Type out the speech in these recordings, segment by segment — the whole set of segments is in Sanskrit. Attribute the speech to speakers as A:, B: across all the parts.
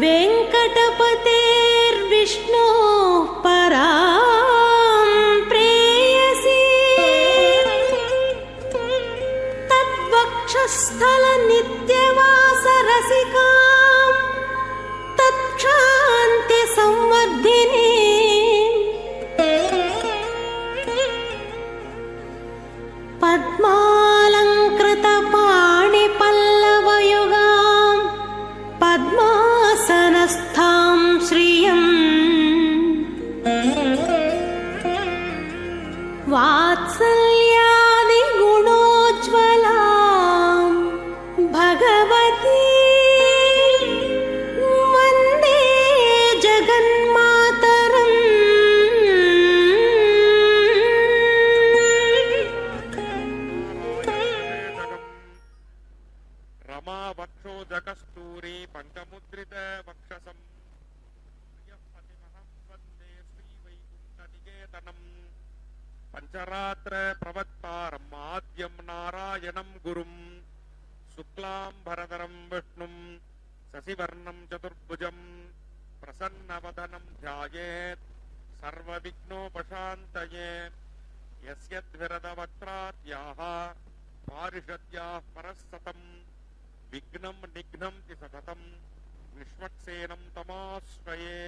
A: वेङ्कटपतेर्विष्णोः परां प्रेयसी तद्वक्षस्थलनित्यवासरसिकां तत्क्षान्तिसंवर्धिनी पद्मालङ्कृतपाणिपल्लवयुगां पद्मासनस्थां श्रियं वात्सल्यादिगुणोज्ज्वलां भगवती वन्दे जगन्मातरम्।
B: रमा वक्षोजकस्तूरी पङ्कमुद्रित वक्षसं वन्दे श्रीवैकुण्ठनिकेतनं पञ्चरात्र प्रवक्तारम् आद्यं नारायणं गुरुं शुक्लाम्बरधरं विष्णुं शशिवर्णं चतुर्भुजं प्रसन्नवदनं ध्यायेत् सर्वविघ्नोपशान्तये यस्य द्विरदवक्त्राद्याः पारिषद्याः परस्सतं विघ्नं निघ्नं ति सततं విశ్వక్సేనం తమాశ్రయే.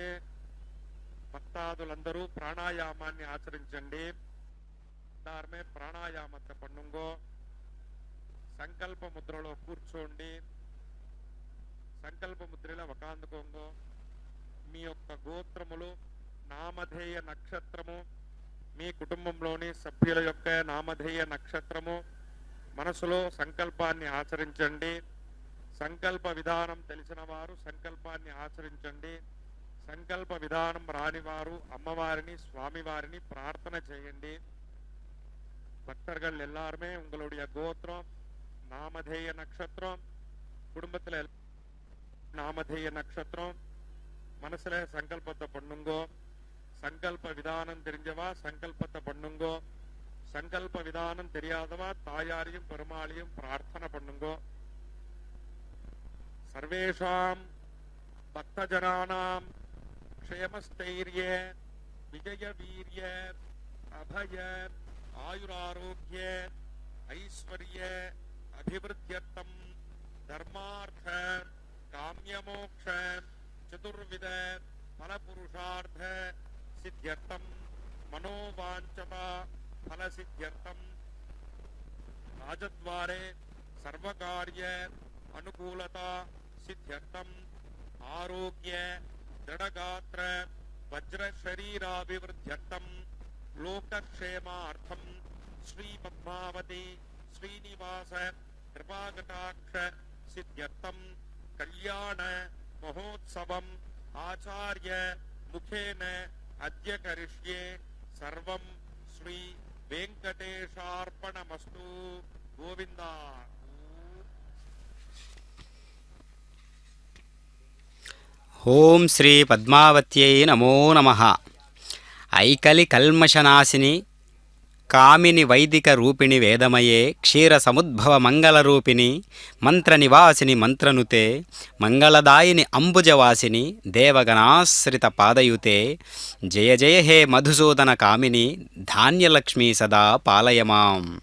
B: భక్తాదులందరూ ప్రాణాయామాన్ని ఆచరించండి. దార్మే ప్రాణాయామத்தை பண்ணுங்கோ. సంకల్ప ముద్రలో కూర్చోండి. సంకల్ప ముద్రలో ఒకాందుకోంగో. మీ యొక్క గోత్రములు, నామధేయ నక్షత్రము, మీ కుటుంబంలోని సభ్యుల యొక్క నామధేయ నక్షత్రము మనసులో సంకల్పాన్ని ఆచరించండి. సంకల్ప విధానం తెలిసిన వారు సంకల్పాన్ని ఆచరించండి. సంకల్ప విధానం రానివారు అమ్మవారిని, స్వామివారిని ప్రార్థన చేయండి. பக்தர்கள் எல்லாருமே உங்களுடைய கோத்திரம், நாமதேய நட்சத்திரம், குடும்பத்தில் நாமதேய நட்சத்திரம் மனசுல சங்கல்பத்தை பண்ணுங்கோ. சங்கல்ப விதானம் தெரிஞ்சவா சங்கல்பத்தை பண்ணுங்கோ. சங்கல்ப விதானம் தெரியாதவா தாயாரையும் பெருமாளையும் பிரார்த்தனை பண்ணுங்கோ. सर्वेषां भक्तजनानां क्षेमस्थैर्य विजयवीर्य अभय आयुरारोग्य ऐश्वर्य अभिवृद्ध्यर्थं धर्मार्थ काम्यमोक्ष चतुर्विध फलपुरुषार्थ सिद्ध्यर्थं मनोवाञ्छता फलसिद्ध्यर्थं राजद्वारे सर्वकार्य अनुकूलता सिद्ध्यर्थम आरोग्य दृढ़गात्र वज्र शरीराभिवृद्ध्यर्थम लोकक्षेमार्थम श्री पद्मावती श्रीनिवास कृपाकटाक्ष सिद्ध्यर्थम कल्याण महोत्सवम आचार्य मुखेन अद्य करिष्ये सर्वं श्री वेंकटेशार्पणमस्तु. गोविंदा.
C: ఓం శ్రీ పద్మావత్యై నమో నమః. ఐకలి కల్మషనాశిని కామిని వైదిక రూపిణి వేదమయే క్షీర సముద్భవ మంగళరూపిణి మంత్రనివాసిని మంత్రనుతే మంగళదాయిని అంబుజవాసిని దేవగణాశ్రిత పాదయుతే జయ జయ హే మధుసూదన కామిని ధాన్యలక్ష్మీ సదా పాలయమాం.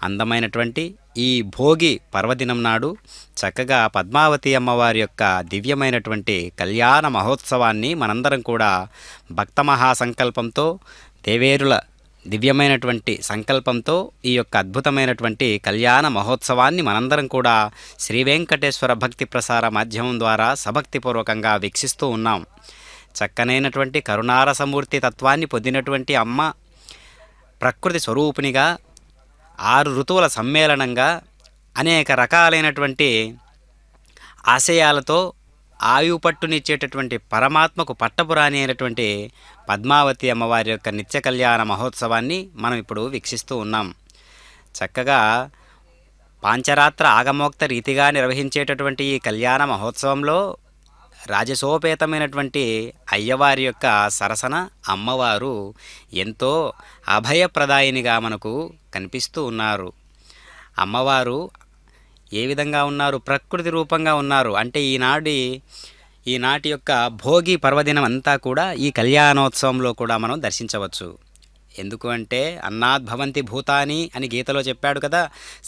C: అందమైనటువంటి ఈ భోగి పర్వదినం నాడు చక్కగా పద్మావతి అమ్మవారి యొక్క దివ్యమైనటువంటి కళ్యాణ మహోత్సవాన్ని మనందరం కూడా భక్త మహాసంకల్పంతో, దేవేరుల దివ్యమైనటువంటి సంకల్పంతో ఈ యొక్క అద్భుతమైనటువంటి కళ్యాణ మహోత్సవాన్ని మనందరం కూడా శ్రీ వెంకటేశ్వర భక్తి ప్రసార మాధ్యమం ద్వారా సభక్తిపూర్వకంగా వీక్షిస్తూ ఉన్నాం. చక్కనైనటువంటి కరుణారసమూర్తి తత్వాన్ని పొందినటువంటి అమ్మ ప్రకృతి స్వరూపిణిగా, 6 ఋతువుల సమ్మేళనంగా, అనేక రకాలైనటువంటి ఆశయాలతో ఆయువు పట్టునిచ్చేటటువంటి పరమాత్మకు పట్టపురాణి అయినటువంటి పద్మావతి అమ్మవారి యొక్క నిత్య కళ్యాణ మహోత్సవాన్ని మనం ఇప్పుడు వీక్షిస్తూ ఉన్నాం. చక్కగా పాంచరాత్ర ఆగమోక్త రీతిగా నిర్వహించేటటువంటి ఈ కళ్యాణ మహోత్సవంలో రాజసోపేతమైనటువంటి అయ్యవారి యొక్క సరసన అమ్మవారు ఎంతో అభయప్రదాయినిగా మనకు కనిపిస్తూ ఉన్నారు. అమ్మవారు ఏ విధంగా ఉన్నారు? ప్రకృతి రూపంగా ఉన్నారు. అంటే ఈనాటి ఈనాటి యొక్క భోగి పర్వదినం అంతా కూడా ఈ కళ్యాణోత్సవంలో కూడా మనం దర్శించవచ్చు. ఎందుకు అంటే అన్నాద్భవంతి భూతాని అని గీతలో చెప్పాడు కదా.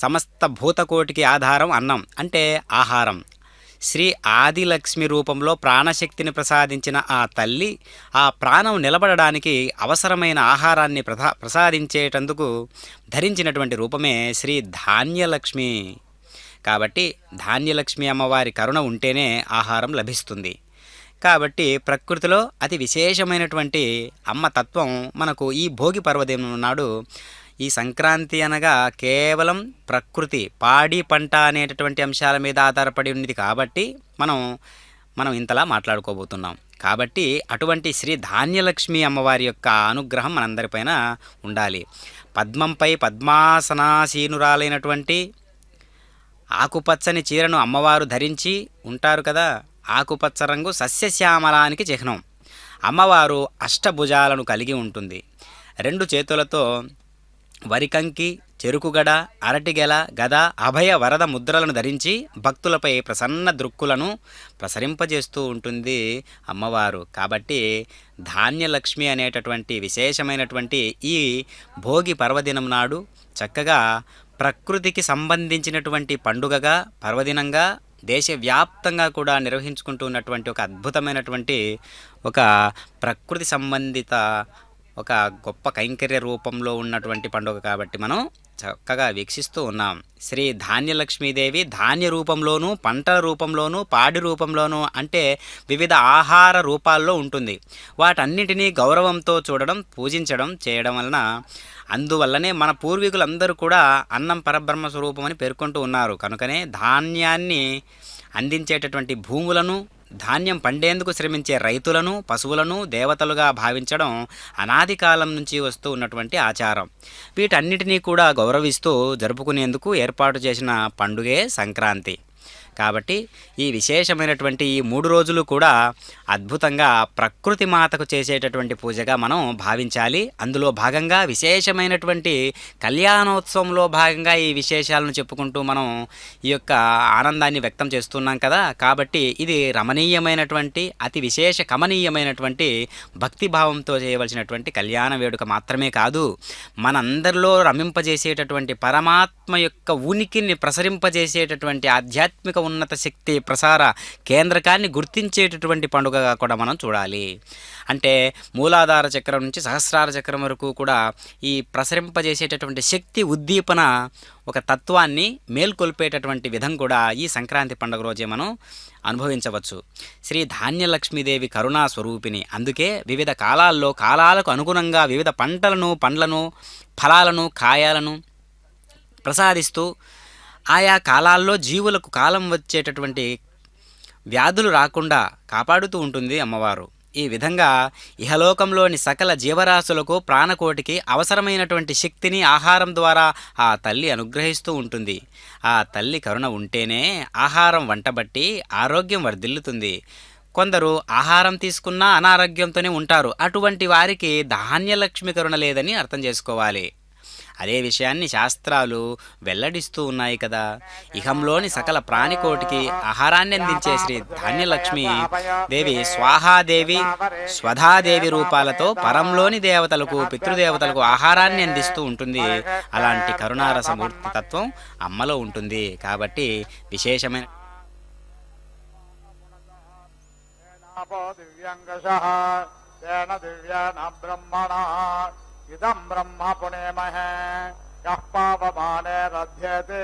C: సమస్త భూతకోటికి ఆధారం అన్నం అంటే ఆహారం. శ్రీ ఆదిలక్ష్మి రూపంలో ప్రాణశక్తిని ప్రసాదించిన ఆ తల్లి ఆ ప్రాణం నిలబడడానికి అవసరమైన ఆహారాన్ని ప్రసాదించేటందుకు ధరించినటువంటి రూపమే శ్రీ ధాన్యలక్ష్మి. కాబట్టి ధాన్యలక్ష్మి అమ్మవారి కరుణ ఉంటేనే ఆహారం లభిస్తుంది. కాబట్టి ప్రకృతిలో అతి విశేషమైనటువంటి అమ్మ తత్వం మనకు ఈ భోగి పర్వదినం నాడు, ఈ సంక్రాంతి అనగా కేవలం ప్రకృతి పాడి పంట అనేటటువంటి అంశాల మీద ఆధారపడి ఉన్నది కాబట్టి మనం ఇంతలా మాట్లాడుకోబోతున్నాం. కాబట్టి అటువంటి శ్రీ ధాన్యలక్ష్మి అమ్మవారి యొక్క అనుగ్రహం మనందరిపైన ఉండాలి. పద్మంపై పద్మాసనాసీనురాలైనటువంటి ఆకుపచ్చని చీరను అమ్మవారు ధరించి ఉంటారు కదా. ఆకుపచ్చ రంగు సస్యశ్యామలానికి చిహ్నం. అమ్మవారు అష్టభుజాలను కలిగి ఉంటుంది. 2 చేతులతో వరికంకి, చెరుకుగడ, అరటిగెల, గద, అభయ వరద ముద్రలను ధరించి భక్తులపై ప్రసన్న దృక్కులను ప్రసరింపజేస్తూ ఉంటుంది అమ్మవారు. కాబట్టి ధాన్యలక్ష్మి అనేటటువంటి విశేషమైనటువంటి ఈ భోగి పర్వదినం నాడు చక్కగా ప్రకృతికి సంబంధించినటువంటి పండుగగా, పర్వదినంగా దేశవ్యాప్తంగా కూడా నిర్వహించుకుంటూ ఉన్నటువంటి ఒక అద్భుతమైనటువంటి ఒక ప్రకృతి సంబంధిత ఒక గొప్ప కైంకర్య రూపంలో ఉన్నటువంటి పండుగ కాబట్టి మనం చక్కగా వీక్షిస్తూ ఉన్నాం. శ్రీ ధాన్యలక్ష్మీదేవి ధాన్య రూపంలోనూ, పంటల రూపంలోనూ, పాడి రూపంలోనూ అంటే వివిధ ఆహార రూపాల్లో ఉంటుంది. వాటన్నిటినీ గౌరవంతో చూడడం, పూజించడం చేయడం వలన, అందువల్లనే మన పూర్వీకులందరూ కూడా అన్నం పరబ్రహ్మ స్వరూపం అని పేర్కొంటూ ఉన్నారు. కనుకనే ధాన్యాన్ని అందించేటటువంటి భూములను, ధాన్యం పండేందుకు శ్రమించే రైతులను, పశువులను దేవతలుగా భావించడం అనాది కాలం నుంచి వస్తూ ఉన్నటువంటి ఆచారం. వీటన్నిటినీ కూడా గౌరవిస్తూ జరుపుకునేందుకు ఏర్పాటు చేసిన పండుగే సంక్రాంతి. కాబట్టి ఈ విశేషమైనటువంటి ఈ 3 రోజులు కూడా అద్భుతంగా ప్రకృతి మాతకు చేసేటటువంటి పూజగా మనం భావించాలి. అందులో భాగంగా విశేషమైనటువంటి కళ్యాణోత్సవంలో భాగంగా ఈ విశేషాలను చెప్పుకుంటూ మనం ఈ యొక్క ఆనందాన్ని వ్యక్తం చేస్తున్నాం కదా. కాబట్టి ఇది రమణీయమైనటువంటి, అతి విశేష కమనీయమైనటువంటి భక్తిభావంతో చేయవలసినటువంటి కళ్యాణ వేడుక మాత్రమే కాదు, మనందరిలో రమింపజేసేటటువంటి పరమాత్మ యొక్క ఉనికిని ప్రసరింపజేసేటటువంటి ఆధ్యాత్మిక ఉన్నత శక్తి ప్రసార కేంద్రకాన్ని గుర్తించేటటువంటి పండుగగా కూడా మనం చూడాలి. అంటే మూలాధార చక్రం నుంచి సహస్రార చక్రం వరకు కూడా ఈ ప్రసరింపజేసేటటువంటి శక్తి ఉద్దీపన ఒక తత్వాన్ని మేల్కొల్పేటటువంటి విధం కూడా ఈ సంక్రాంతి పండుగ రోజే మనం అనుభవించవచ్చు. శ్రీ ధాన్యలక్ష్మీదేవి కరుణా స్వరూపిణి. అందుకే వివిధ కాలాల్లో కాలాలకు అనుగుణంగా వివిధ పంటలను, పండ్లను, ఫలాలను, కాయాలను ప్రసాదిస్తూ ఆయా కాలాల్లో జీవులకు కాలం వచ్చేటటువంటి వ్యాధులు రాకుండా కాపాడుతూ ఉంటుంది అమ్మవారు. ఈ విధంగా ఇహలోకంలోని సకల జీవరాశులకు, ప్రాణకోటికి అవసరమైనటువంటి శక్తిని ఆహారం ద్వారా ఆ తల్లి అనుగ్రహిస్తూ ఉంటుంది. ఆ తల్లి కరుణ ఉంటేనే ఆహారం వంటబట్టి ఆరోగ్యం వర్ధిల్లుతుంది. కొందరు ఆహారం తీసుకున్నా అనారోగ్యంతోనే ఉంటారు. అటువంటి వారికి ధాన్యలక్ష్మి కరుణ లేదని అర్థం చేసుకోవాలి. అదే విషయాన్ని శాస్త్రాలు వెల్లడిస్తూ ఉన్నాయి కదా. ఇహంలోని సకల ప్రాణికోటికి ఆహారాన్ని అందించే శ్రీ ధాన్యలక్ష్మి దేవి స్వాహాదేవి, స్వధాదేవి రూపాలతో పరంలోని దేవతలకు, పితృదేవతలకు ఆహారాన్ని అందిస్తూ ఉంటుంది. అలాంటి కరుణారసమూర్తి తత్వం అమ్మలో ఉంటుంది. కాబట్టి విశేషమైన
D: इदं ब्रह्म पुनेमहे यः पावमाने रध्यते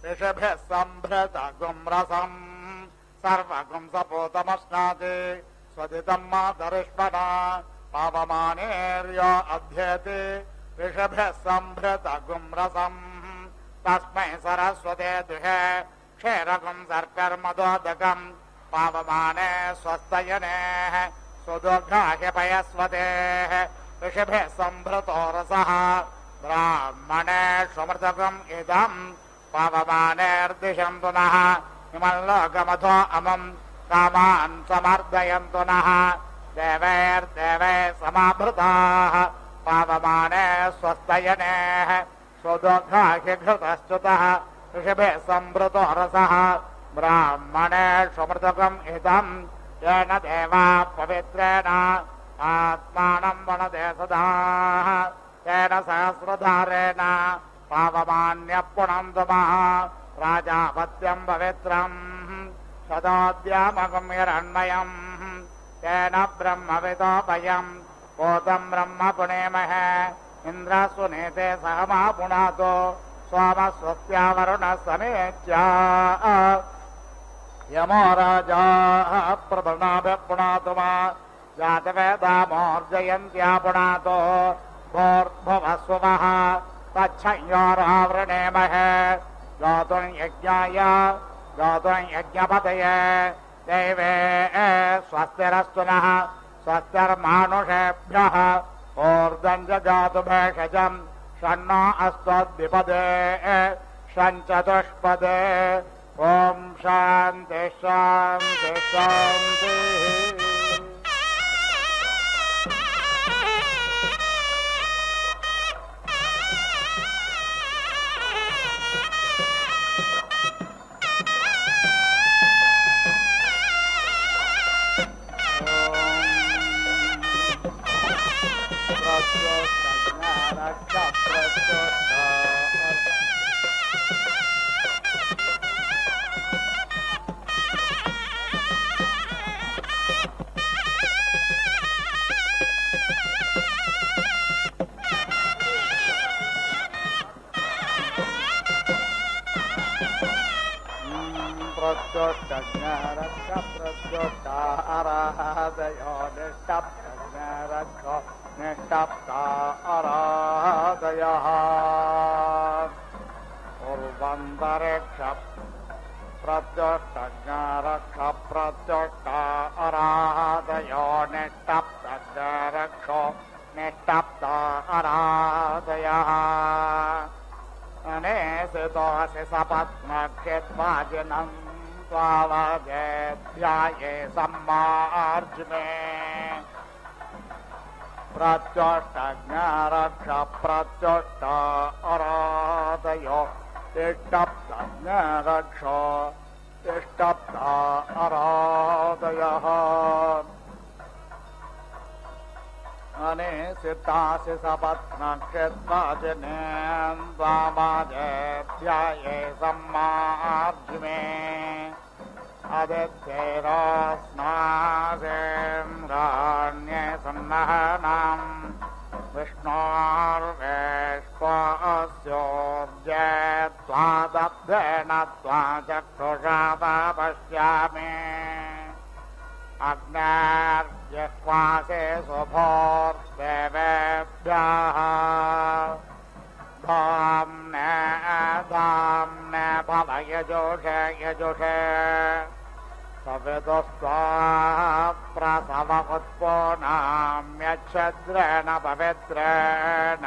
D: ऋषभिः सम्भृतगुं रसम् सर्वगुं सपूतमश्नाति स्वदितं मातरिष्मणा पावमानेर्यो अध्येति ऋषभिः सम्भृतगुं रसम् तस्मै सरस्वते दुहे क्षीरगुं सर्कर्मदोदकम् पावमाने स्वस्तयनेः सुदुर्घाह्यपयस्वतेः ऋषिभिः सम्भृतो रसः ब्राह्मणेष्वमृतकम् इदम् पावमानेर्दिशन्तु नः हिमल्लोकमथो अमम् कामान् समर्दयन्तु नः देवैर्देवैः समाभृताः पावमाने स्वस्तयनेः स्वदोघाह्यघृतश्च्युतः ऋषिभिः सम्भृतो रसः ब्राह्मणेष्वमृतकम् इदम् येन देवा पवित्रेण आत्मानं वणते सदा तेन सहस्रधारेण पावमान्यः पुनन्तु मः राजापत्यं पवित्रम् सदोद्यामकं हिरण्मयम् तेन ब्रह्मविदोपयम् भूतं ब्रह्म पुनेमहे इन्द्रस्वनेते सह मा पुनातो सोमस्वस्या वरुणः समेत्य यमो राजा प्रभृणाभिः पुनातु मा जातवेदामोर्जयन्त्या पुनातो भोर्भुवस्वः तच्छयोरावृणेमहे गातुं यज्ञाय गातुं यज्ञपतये देवे स्वस्तिरस्तु नः स्वस्तिर्मानुषेभ्यः ऊर्ध्वं जगातु भेषजम् षण्णो अस्तद्विपदे षञ्चतुष्पदे ॐ शान्ति शान्ति शान्तिः निष्टप्ता अराधयः उर्वन्तरिक्ष प्रत्युष्टज्ञरक्ष प्रत्युष्टा अराधयो निष्टप्तज्ञरक्षो निष्टप्ता अराधयः अनेसितोऽसि सपत्नक्षित्वाजिनम् त्वावदेध्याये सम्मार्जुने प्रत्युष्टज्ञरक्ष प्रत्युष्ट अराधयो तिष्टप्तज्ञरक्ष तिष्टप्त अराधयः अनेसितासि सपत्नक्षित्वाजिने त्वावदेध्याये सम्मार्जुने आदित्यैरास्नासेन्द्राण्ये सन्नहनाम् विष्णोर्वेश्वास्योर्जे त्वादब्धेन त्वा चक्षुषा पश्यामि अग्नेर्जिह्वासे शुभोर्देवेभ्यः धाम्ने धाम्ने भव यजुषे यजुषे सवितुस्त्वा प्रसव उत्पोनाम्यच्छद्रेण पवित्रेण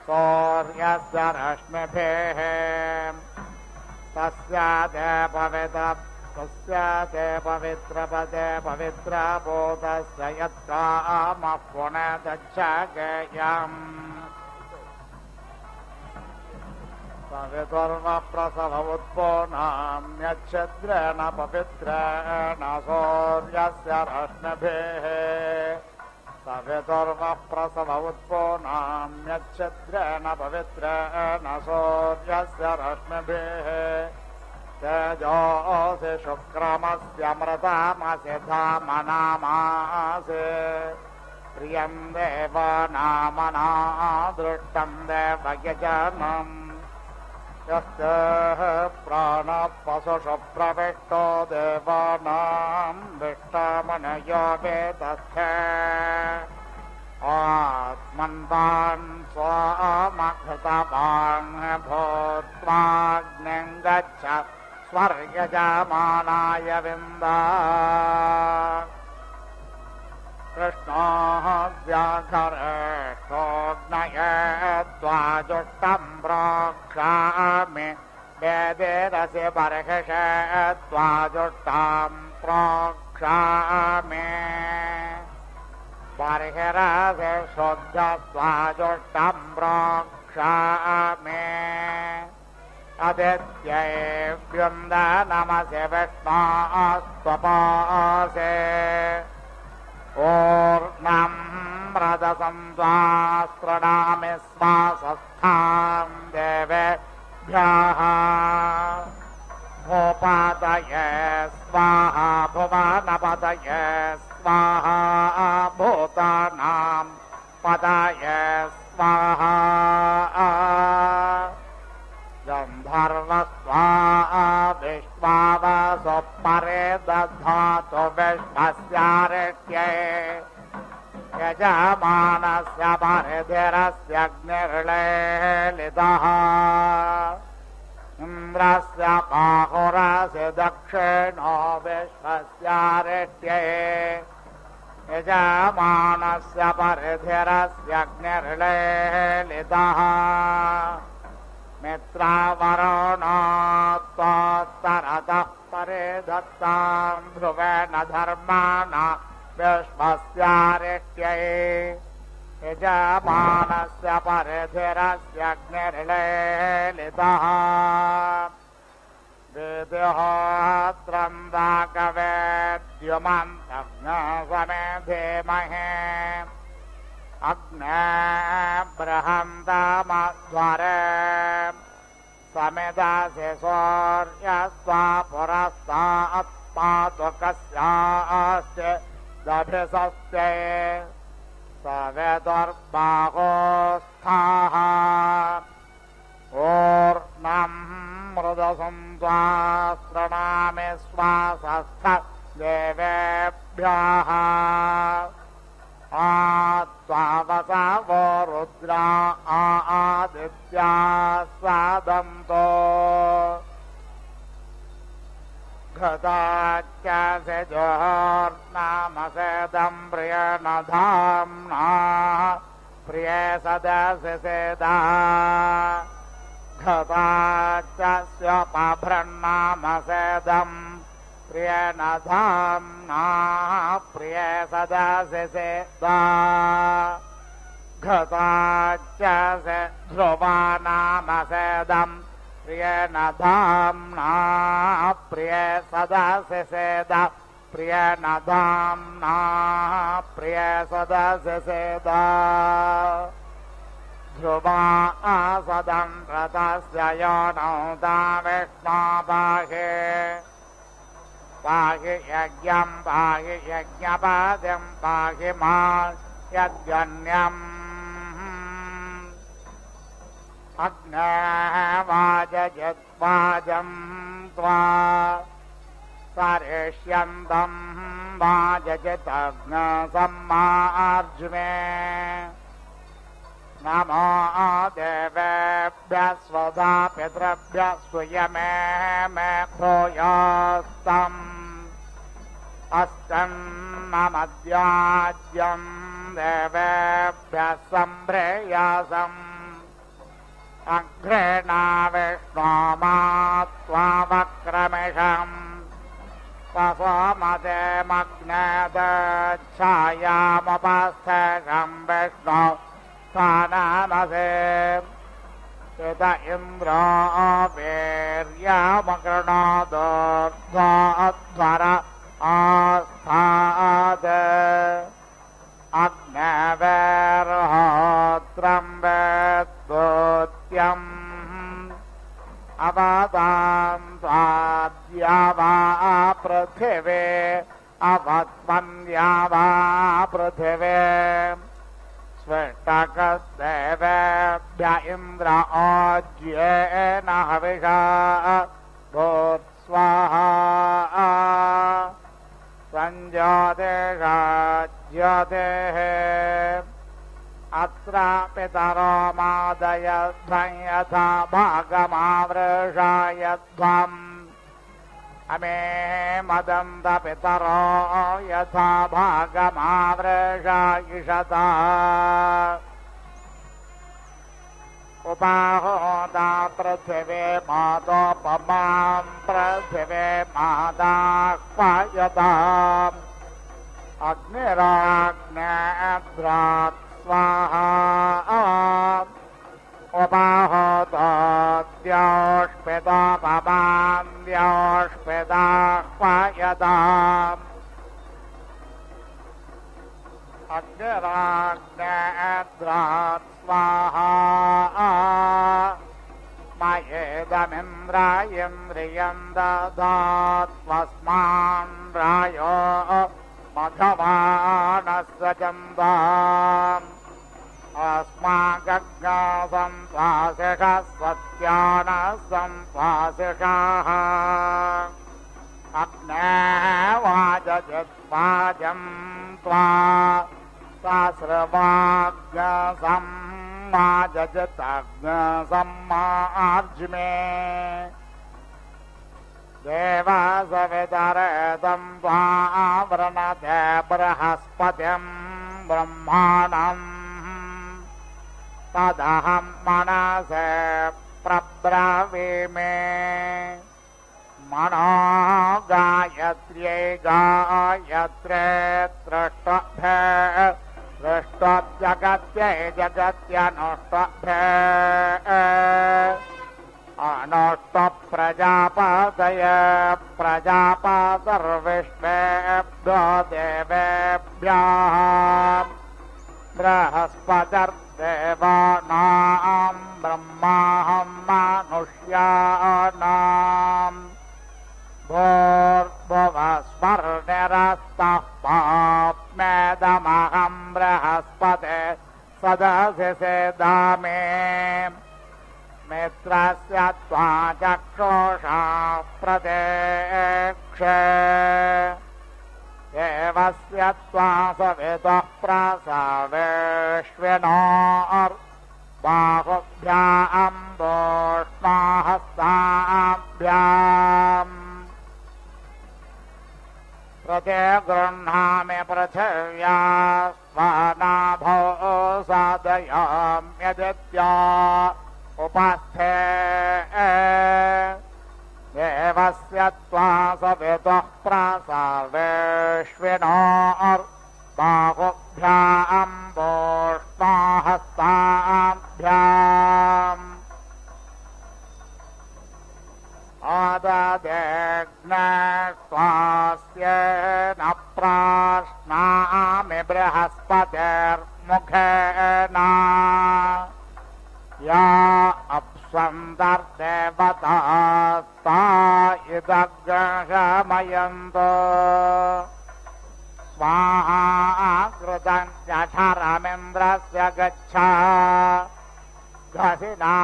D: सूर्यस्य रश्मिभिः तस्य ते पवित्रपदे पवित्रभूतस्य यत्कामः पुनदच्छगेयम् सवितुर्वप्रसव उत्पोनाम्यच्छद्रेण पवित्रेण सूर्यस्य रश्मिभिः सवितुर्वप्रसव उत्पोनाम्यच्छद्रेण पवित्रेण सूर्यस्य रश्मिभिः तेजोऽसि शुक्रमस्यमृतमसि धामनामासि प्रियं देवानामना दृष्टं देवयजनम् यस्य प्राणः पशुषु प्रविष्टो देवानां विष्टमनयो वेदस्थे आत्मन्वान् स्वामकृतवान् भूत्वाग्निं गच्छ स्वर्गजामानाय विन्दा कृष्णः व्याघरेष्ठोऽग्नये त्वाजुष्टं प्रोक्षामि वेदेरसि बर्हिषे त्वाजुष्टां प्रोक्षामि बर्हिरसि शुद्धस्त्वाजुष्टं प्रोक्षामि अदित्यै व्युन्द नमसि विष्णोस्त्वपासे स्वाहा भुवनपतये स्वाहा भूतानां पतये स्वाहा गन्धर्वस्वाहा विश्वावसु परे दधातु विश्वस्यारिष्ट्यै यजमानस्य परिधिरस्यग्निर्लेलितः इन्द्रस्य बाहुरस्य दक्षिणो विश्वस्यारिष्ट्यै यजमानस्य परिधिरस्यग्निर्लेलितः मित्रावरुणोत्तरतः परे दत्तां ध्रुवेण धर्माण विश्वस्यारिष्ट्यै यजमानस्य परिधिरस्यग्निर्लेलितः विदुहोत्रं वाकवेद्युमन्तग्नसमे धीमहि अग्ने बृहन्तमध्वरे समिदासि सूर्यस्त्वा पुरस्तात् पातु कस्यास्य दभिसस्ते सवेदुर्बाहोस्थाः ऊर्णं मृदसुन्द्वा शृणामि श्वासस्थ देवेभ्यः त्वावसवो रुद्रा आदित्या स्वादन्तो घटाच्च जोर्नामसेदं प्रियनधाम्ना प्रिये सदसि सेदा घटाच्चस्योपभृन्नामसेदं प्रियनधाम्ना प्रिये सदसि सेदा घटाच्च ध्रुवानामसेदं प्रियनधाम्ना प्रिये सदसि सेदा प्रियनधाम्ना प्रिये सदसि सेदा ध्रुवा आसदं रथस्य योनौ ता विष्णो पाहि पाहि यज्ञं पाहि यज्ञपादं पाहि मा यज्ञन्यम् अग्नेः वाजयद्वाजं त्वा सरिष्यन्तं वाजयतग्नसम्मार्जुमे नमो देवेभ्यः स्वधा पितृभ्यः स्वयमे मे भूयास्तम् अस्तन्नमद्याज्यं देवेभ्यः सम्प्रेयासम् अग्रेणा विष्णो मा त्वावक्रमिषम् स्वसोमते मग्नेदच्छायामुपस्थेषं विष्णो स्थानमसे इत इन्द्रो वीर्यमकृणोदोर्ध्वोध्वर आस्थात् अग्नेवेर्होत्रं वेद्दूत्यम् अवतां त्वाद्या वा पृथिवे अवत्वन्द्या वा पृथिवे स्वेष्टकदेवेभ्य इन्द्र आज्येन हविषा भूत्स्वाहा संज्योतिषाज्योतिः अत्र पितरो मादयध्वं यथा भागमावृषायध्वम् अमे मदन्त पितरो यथा भागमावृषायिषता उपाहोता पृथिवे मातोपमां पृथिवे मादाह्वयताम् अग्निराग्नेऽद्रात् स्वाहा उपाहोतोद्योष्पितोपमान्द्योष्पिताह्वयताम् अग्निराग्नेऽद्रात् स्वाहा मयेदमिन्द्रायन्द्रियम् दधात्वस्मान् रायो मघवानस्य चन्दाम् अस्माकज्ञासंश्वासिषः सत्यानः संश्वासिषाः अग्ने वाजयद्वाजम् त्वा सास्रवाग्सं वाजयतग्सम्मार्ज्मे देवसवितरेदं त्वावृणते बृहस्पतिं ब्रह्माणम् तदहं मनसे प्रब्रवीमि मनो गायत्र्यै गायत्रे दृष्टभ्ये दृष्टोऽप्यगत्यै जगत्यनुष्टभ्ये अनुष्टप्रजापतय प्रजापतिर्विश्वेभ्यो देवेभ्यः बृहस्पतिर्देवानां ब्रह्माहं मनुष्याणाम् भूर्भुवस्वर्निरस्तः पाप्मेदमहं बृहस्पते सदसि सेदामे मित्रस्य त्वा चक्षुषा प्रदेक्षे देवस्य त्वा सवितः प्रसवेष्विनोर्बाहुभ्याम् वोष्माहस्ताभ्याम् प्रतिगृह्णामि पृथिव्या स्वानाभो साधयाम्यदित्या उपस्थे देवस्य त्वा सवितः प्रसवेष्विनोर्बाहुभ्याम् वोष्माहस्ताभ्याम् आददेग्ने स्वास्येन प्राश्नामि बृहस्पतिर्मुखेन या अप्सन्तर्देवतास्ता इदग्रहमयन्तो स्वाहा कृतं जठरमिन्द्रस्य गच्छ घसिना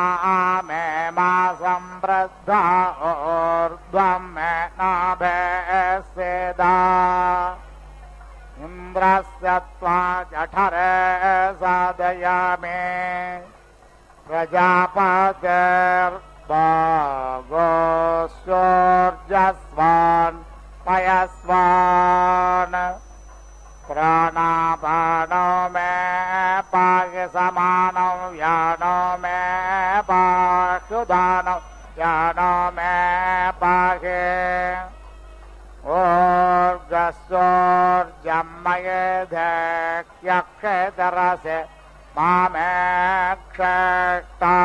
D: मे मा संवृद्धा ऊर्ध्वं मे नाभेस्येदा इन्द्रस्य त्वा जठरे साधयामि प्रजापतिर्भागोऽस्योर्जस्वान् पयस्वान् प्राणापानो मे पाहि समानो व्यानो मे पाशुदानो व्यानो मे पाहि ऊर्जस्योर्जं मयेधेक्ष्यक्षेतरसे मामे क्षेष्टा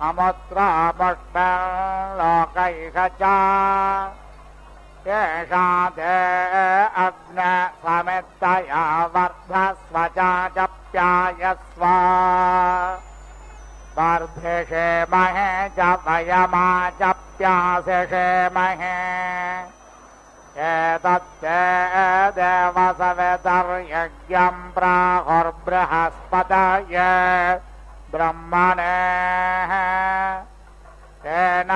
D: अमुत्रामुष्टलोकैः च येषा ते अग्ने समित्तया वर्धस्व चाचप्यायस्व वर्धिषेमहे च वयमाचप्यासिषेमहे एतत्ते देवसवितर्यज्ञं प्राहुर्बृहस्पतये ब्रह्मणे तेन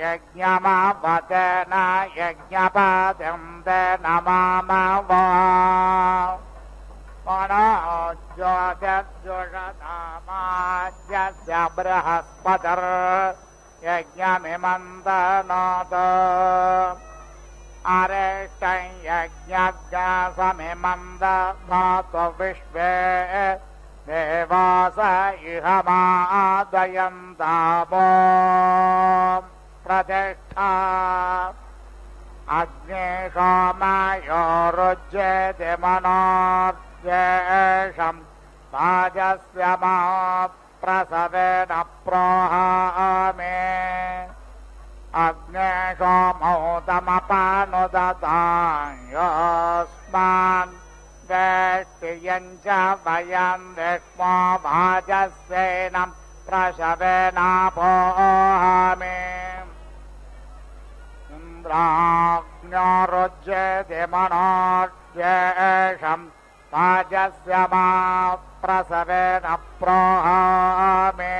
D: यज्ञमवतेन यज्ञपतिं तेन मामवो मनोज्योतिर्जुषधामाज्यस्य बृहस्पतिर्यज्ञमिमन्तनोत् अरेष्टं यज्ञज्ञसमिमं दधातु विश्वे देवास इह मादयन्तावो प्रतिष्ठा अग्निशोमयोरुज्येति मनोर्जेषं वाजस्य मा प्रसवेन प्रोहामे अग्नेशोमौतमपानुदतायोऽस्मान् वेष्टियं च वयं विष्मो वाजस्येनं प्रशवेनापोहामि इन्द्राग्न्योरुज्यते मनोज्येषम् पाजस्य मा प्रसवेन प्रोहामि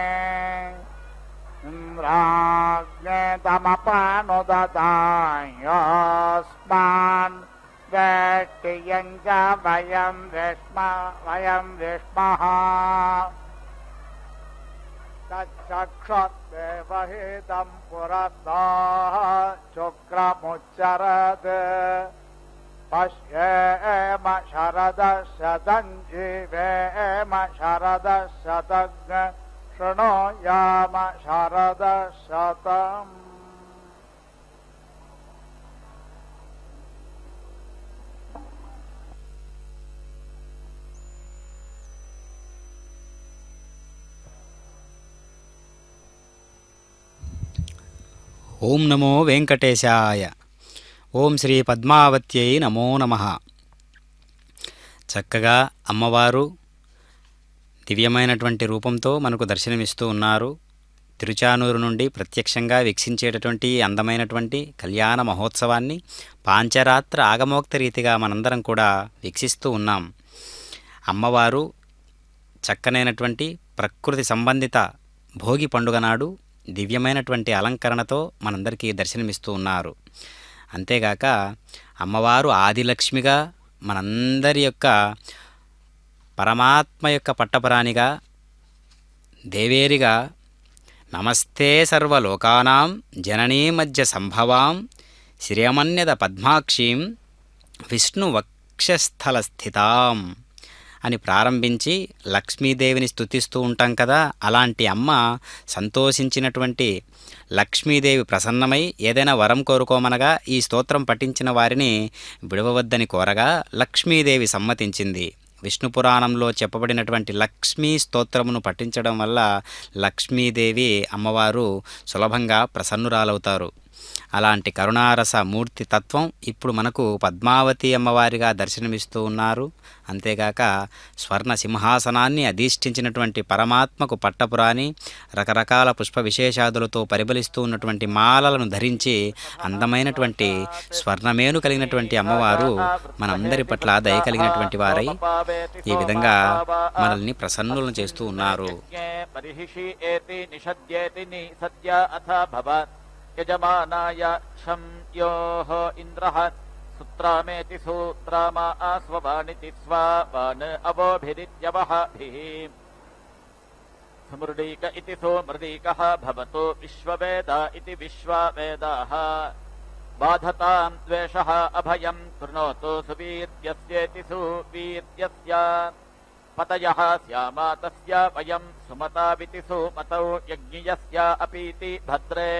D: इन्द्राग्ने तमपानुदतायोऽस्मान् वेष्टियं च वयं विष्मः तच्चक्षुर्देवहितं पुरस्ताः शुक्रमुच्चरत् पश्येम शरदशतं जीवेम शरदशतं शृणुयाम शरदशतम्
C: ఓం నమో వెంకటేశాయ. ఓం శ్రీ పద్మావత్యై నమో నమః. చక్కగా అమ్మవారు దివ్యమైనటువంటి రూపంతో మనకు దర్శనమిస్తూ ఉన్నారు. తిరుచానూరు నుండి ప్రత్యక్షంగా వీక్షించేటటువంటి అందమైనటువంటి కళ్యాణ మహోత్సవాన్ని పాంచరాత్ర ఆగమోక్త రీతిగా మనందరం కూడా వీక్షిస్తూ ఉన్నాం. అమ్మవారు చక్కనైనటువంటి ప్రకృతి సంబంధిత భోగి పండుగ నాడు దివ్యమైనటువంటి అలంకరణతో మనందరికీ దర్శనమిస్తూ ఉన్నారు. అంతేగాక అమ్మవారు ఆదిలక్ష్మిగా మనందరి యొక్క పరమాత్మ యొక్క పట్టపురాణిగా దేవేరిగా నమస్తే సర్వలోకానాం జననీ మధ్య సంభవాం శ్రియమన్యద పద్మాక్షీం విష్ణు వక్షస్థల స్థితాం అని ప్రారంభించి లక్ష్మీదేవిని స్తుతిస్తూ ఉంటాం కదా. అలాంటి అమ్మ సంతోషించినటువంటి లక్ష్మీదేవి ప్రసన్నమై ఏదైనా వరం కోరుకోమనగా ఈ స్తోత్రం పఠించిన వారిని విడవవద్దని కోరగా లక్ష్మీదేవి సమ్మతించింది. విష్ణు పురాణంలో చెప్పబడినటువంటి లక్ష్మీ స్తోత్రమును పఠించడం వల్ల లక్ష్మీదేవి అమ్మవారు సులభంగా ప్రసన్నురాలవుతారు. అలాంటి కరుణారస మూర్తి తత్వం ఇప్పుడు మనకు పద్మావతి అమ్మవారిగా దర్శనమిస్తూ ఉన్నారు. అంతేగాక స్వర్ణ సింహాసనాన్ని అధిష్ఠించినటువంటి పరమాత్మకు పట్టపురాణి రకరకాల పుష్ప విశేషాదులతో పరిబలిస్తూ ఉన్నటువంటి మాలలను ధరించి అందమైనటువంటి స్వర్ణమేను కలిగినటువంటి అమ్మవారు మనందరి పట్ల దయ కలిగినటువంటి వారై ఈ విధంగా మనల్ని ప్రసన్నులను చేస్తూ ఉన్నారు.
E: యజమానాయ శంయోః ఇంద్రః సుత్రామేతి సూత్రామా స్వవానితి స్వావాన్ అవోభిరిత్యవహాభిః సమృడీక ఇతి సోమృడీకః భవతో విశ్వవేద ఇతి విశ్వవేదాః బాధతాం ద్వేషః అభయం కృణోతు సువీర్యస్యేతి సువీర్యస్య పతయః స్యామా తస్య వయం సుమతావితి సుమతౌ యజ్ఞియస్య అపీతి భద్రే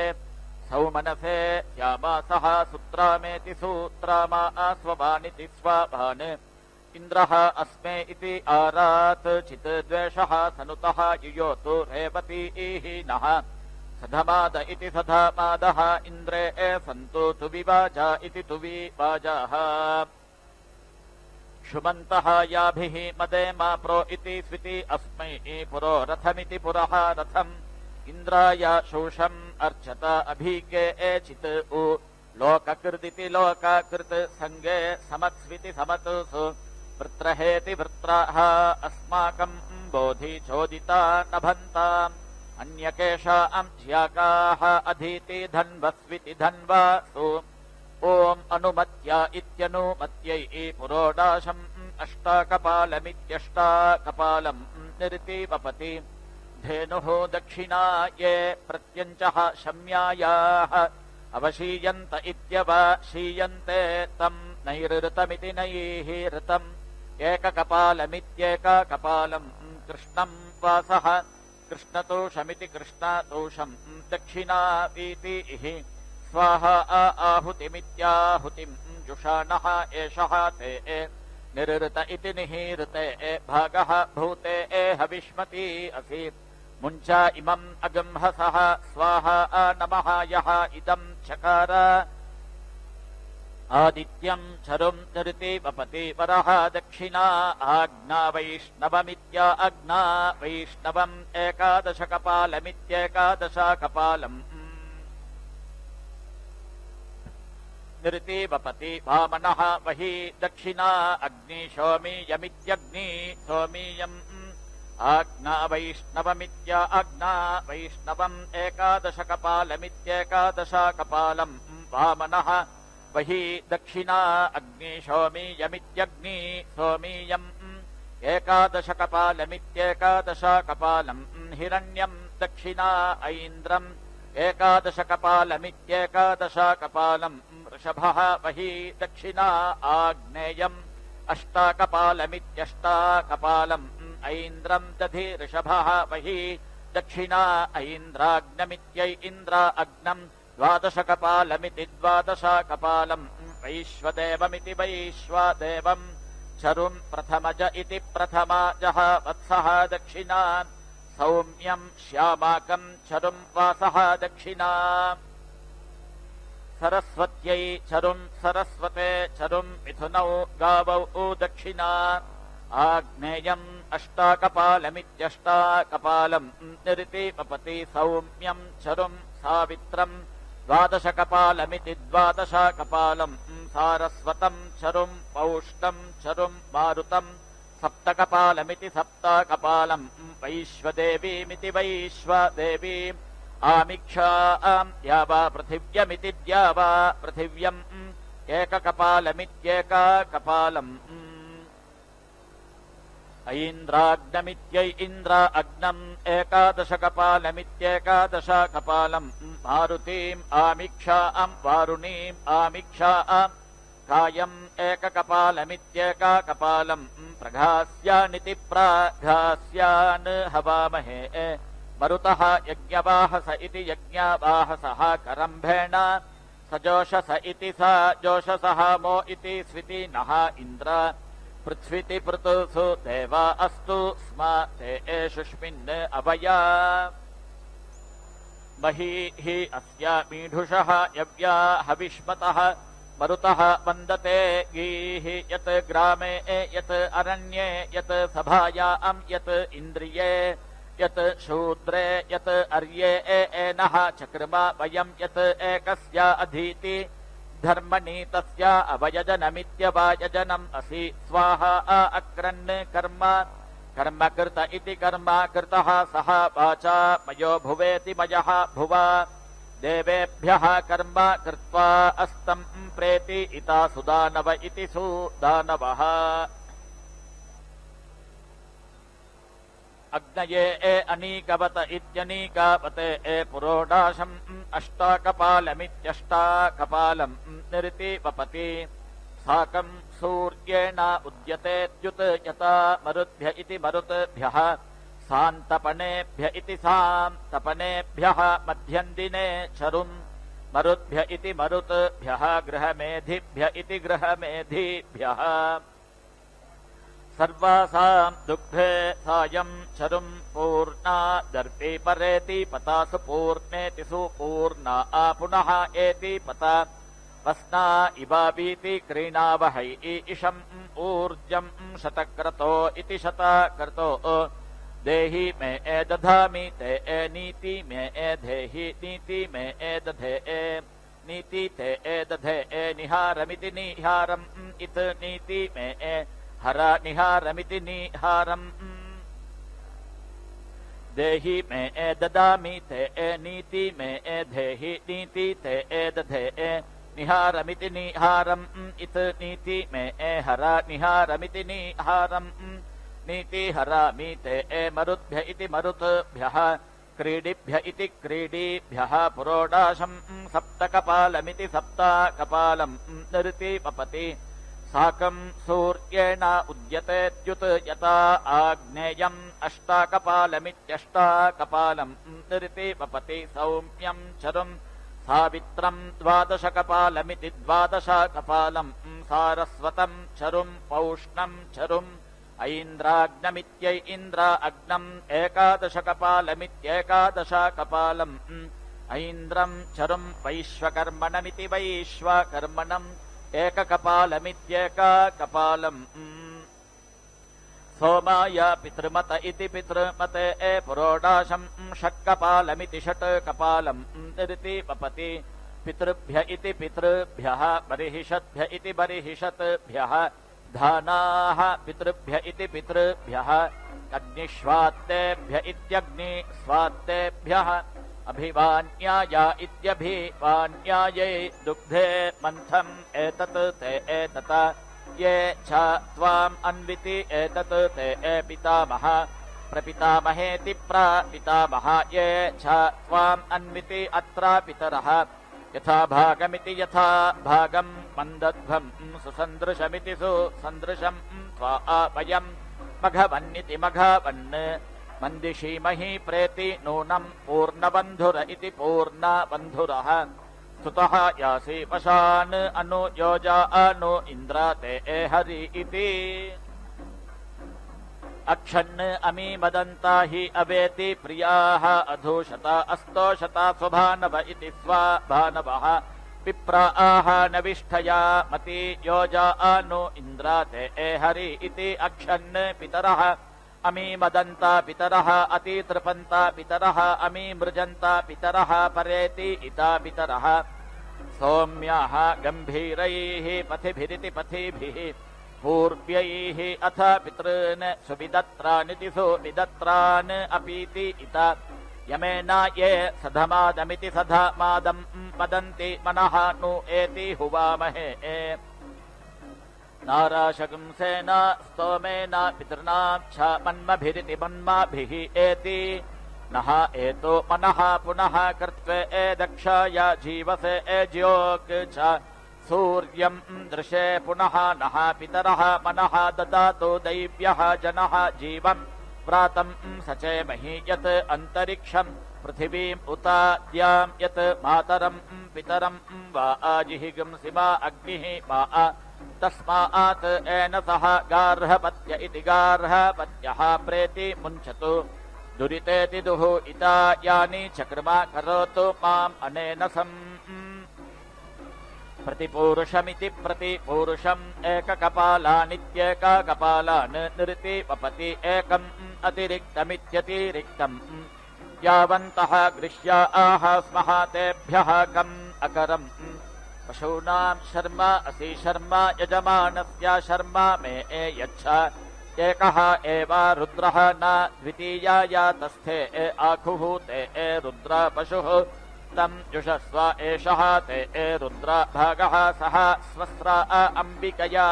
E: సౌమనసే శ్యామాసః సూత్రామేతి సూత్రామా స్వవానితి స్వావాన్ ఇంద్రః అస్మే ఇతి ఆరాత్ చిత్ ద్వేషః సనుతః యుయోతు రేవతీః సధమాద ఇతి సధమాదః ఇంద్రే సంతు తువివాజ ఇతి తువివాజాః శుమంతః యాభిః మదేమా ప్రో ఇతి స్వితి అస్మై పురో రథమితి పురః రథం ఇంద్రాయ శోషం అర్చత అభిగే చిత్ ఉ లోకకృదితి లోకకృత్ సంగే సమత్స్వితి సమతు వృత్రహేతి వృత్రాః అస్మాకం బోధి చోదితా నభంతాం అన్యకేషాం జ్యాకాః అధీతి ధన్వస్వితి ధన్వాసు ఓం అనుమత్య ఇత్యనుమత్యై పురోడాశం అష్టాకపాలమిత్యష్టాకపాలం నిరితివపతి ధేనుః దక్షిణాయే ప్రత్యంచః శమ్యాయాః అవశీయంత ఇత్యవశీయంతే తం నైరృతమితి నైః ఏకకపాలమిత్యేకకపాలం కృష్ణం వాసః కృష్ణతోషమితి కృష్ణతోషం దక్షిణావీతి స్వాహా ఆహుతిమిత్యాహుతిం జుషాణః ఏషః తే నిరృత ఇతి నిహీరుతే భాగః భూతే హవిష్మతి అసి ముంచ ఇమం అగంహసః స్వాహా నమః యః ఇదం చకార आदित्यं चरुं निरति वपति वरः दक्षिणा आज्ञा वैष्णवमित्या अग्ना वैष्णवम् एकादशकपालमित्येकादशाकपालम् निरति वपति वामनः वहि दक्षिणा अग्नि सोमीयमित्यग्नि सोमीयम् आज्ञा वैष्णवमित्या अग्ना वैष्णवम् एकादशकपालमित्येकादशाकपालम् वामनः वहि दक्षिणा अग्नि सोमीयमित्यग्नि सोमीयम् एकादशकपालमित्येकादशाकपालम् हिरण्यम् दक्षिणा ऐन्द्रम् एकादशकपालमित्येकादशाकपालम् वृषभः वहि दक्षिणा आग्नेयम् अष्टाकपालमित्यष्टाकपालम् ऐन्द्रम् दधि ऋषभः वहि दक्षिणा ऐन्द्राग्नमित्यै इन्द्रा अग्नम् द्वादशकपालमिति द्वादशाकपालम् वैश्वदेवमिति वैश्वदेवम् चरुम् प्रथमज इति प्रथमाजः वत्सः दक्षिणा सौम्यम् श्यामाकम् चरुम् वासः दक्षिणा सरस्वत्यै चरुम् सरस्वते चरुम् मिथुनौ गावौ दक्षिणा आग्नेयम् अष्टाकपालमित्यष्टाकपालम् निरति वपति सौम्यम् चरुम् सावित्रम् द्वादशकपालमिति द्वादशाकपालम् सारस्वतम् चरुम् पौष्टम् चरुम् मारुतम् सप्तकपालमिति सप्ताकपालम् वैश्वदेवीमिति वैश्वदेवीम् आमिक्षाम् द्यावा पृथिव्यमिति द्यावा पृथिव्यम् एककपालमित्येकाकपालम् ऐन्द्राग्नमित्यै इन्द्रा अग्नम् एकादशकपालमित्येकादशाकपालम् मारुतीम् आमिक्षाम् वारुणीम् आमिक्षाम् कायम् एककपालमित्येकाकपालम् प्रघास्यानिति प्राघास्यान् हवामहे मरुतः यज्ञवाहस इति यज्ञवाहसः करम्भेण सजोषस इति स जोषसः मो इति स्विति नः इन्द्र पृथ्वीति पृतुसु देवा अस्तु स्म ते एषुष्मिन् अवया महीः अस्या मीढुषः यव्या हविष्मतः मरुतः वन्दते गीः यत् ग्रामे यत् अरण्ये यत् सभायाम् यत् इन्द्रिये यत् शूद्रे यत् अर्ये एनः चक्रमा वयम् यत् एकस्य अधीति धर्मणि तस्य अवयजनमित्यवायजनम् असि स्वाहा अक्रन् कर्म कर्म कृत इति कर्म कृतः सः वाचा मयो भुवेति मयः भुवा देवेभ्यः कर्म कृत्वा अस्तम् प्रेति इता सुदानव इति सुदानवः अग्नये अनीकवत इत्यनीकावते पुरोडाशम् अष्टाकपालमित्यष्टाकपालम् निरति वपति साकम् सूर्येण उद्यतेद्युत् यथा मरुद्भ्य इति मरुद्भ्यः सान्तपनेभ्य इति सान्तपनेभ्यः मध्यन्दिने चरुम् मरुद्भ्य इति मरुद्भ्यः गृहमेधिभ्य इति गृहमेधिभ्यः सर्वासाम् दुग्धे सायम् चरुम् पूर्णा दर्पि परेति पतासु पूर्णेति सुपूर्णा पुनः एति पता वस्ना इवावीति क्रीणावहै इषम् ऊर्जम् शतक्रतो इति शतक्रतो देहि मे दधामि ते नीति मे धेहि नीति मे दधे नीति ते दधे निहारमिति निहारम् इत नीति मे हरा निहारमिति निहारम् देहि मे ददामि ते नीति मे धेहि नीति ते दधे निहारमिति निहारम् इत नीति मे हरा निहारमिति निहारम् नीति हरामि ते मरुद्भ्य इति मरुद्भ्यः क्रीडिभ्य इति क्रीडीभ्यः पुरोडाशम् सप्तकपालमिति सप्ताकपालम् निरति वपति साकम् सूर्येण उद्यतेद्युत् यथा आग्नेयम् अष्टाकपालमित्यष्टाकपालम् निरति वपति सौम्यम् चरुम् सावित्रम् द्वादशकपालमिति द्वादशकपालम् सारस्वतम् चरुम् पौष्णम् चरुम् ऐन्द्राग्नमित्यै इन्द्रा अग्नम् एकादशकपालमित्येकादशाकपालम् ऐन्द्रम् चरुम् वैश्वकर्मणमिति वैश्वकर्मणम् एककपालमित्येक कपालम् सोमाय पितृमत इति पितृमते पुरोडाशम् षट्कपालमिति षट् कपालम् निरिति वपति पितृभ्य इति पितृभ्यः बर्हिषद्भ्य इति बर्हिषद्भ्यः धानाः पितृभ्य इति पितृभ्यः अग्निष्वात्तेभ्य इत्यग्निस्वात्तेभ्यः अभिवान्याय इत्यभिवान्यायै दुग्धे मन्थम् एतत् ते एतत ये च त्वाम् अन्विति एतत् ते पितामह प्रपितामहेति प्रपितामह ये च त्वाम् अन्विति अत्र पितरः यथा भागमिति यथा भागम् मन्दध्वम् सुसन्दृशमिति सुसन्दृशम् त्वा वयम् मघवन्निति मघवन् मन्दिषीमहि प्रेति नूनम् पूर्णबन्धुर इति पूर्णबन्धुरः स्तुतः यासि वशान् अनु योजा अनु इन्द्र ते हरि इति अक्षन् अमी मदन्ता हि अवेति प्रियाः अधूषता अस्तोषता स्वभानव इति स्वाभानवः पिप्रा आह नविष्ठया मति योजा अनु इन्द्र ते हरि इति अक्षन् पितरः अमी मदन्ता पितरः अतितृपन्ता पितरः अमी मृजन्ता पितरः परेति इता पितरः सौम्याः गम्भीरैः पथिभिरिति पथिभिः पूर्व्यैः अथ पितॄन् सुविदत्रानिति सुविदत्रान् अपीति इता यमेन ये सधमादमिति सधमादम् वदन्ति मनः नु एति हुवामहे नाराशगुंसेन स्तोमेन पितॄणां च मन्मभिरिति मन्माभिः एति नः एतो मनः पुनः कृत्वे दक्षाय जीवसे ज्योक् च सूर्यम् दृशे पुनः नः पितरः मनः ददातु दैव्यः जनः जीवम् प्रातम् सचेमहि यत् अन्तरिक्षम् पृथिवीम् उताद्याम् यत् मातरम् पितरम् वा आजिहिगुंसिमा अग्निः मा तस्मात् एन सह गार्हपत्य इति गार्हपत्यः प्रेति मुञ्चतु दुरितेति दुः इता यानि चक्रमा करोतु माम् अनेन सम् प्रतिपूरुषमिति प्रतिपूरुषम् एककपालानित्येककपालान् निरिति वपति एकम् अतिरिक्तमित्यतिरिक्तम् यावन्तः गृह्या आह स्मः तेभ्यः कम् अकरम् पशूनाम् शर्म असि शर्म यजमानस्य शर्म मे यच्छ एकः एव रुद्रः न द्वितीयाया तस्थे आखुः ते रुद्र पशुः तम् जुषस्व एषः ते रुद्र भागः सः स्वस्र अम्बिकया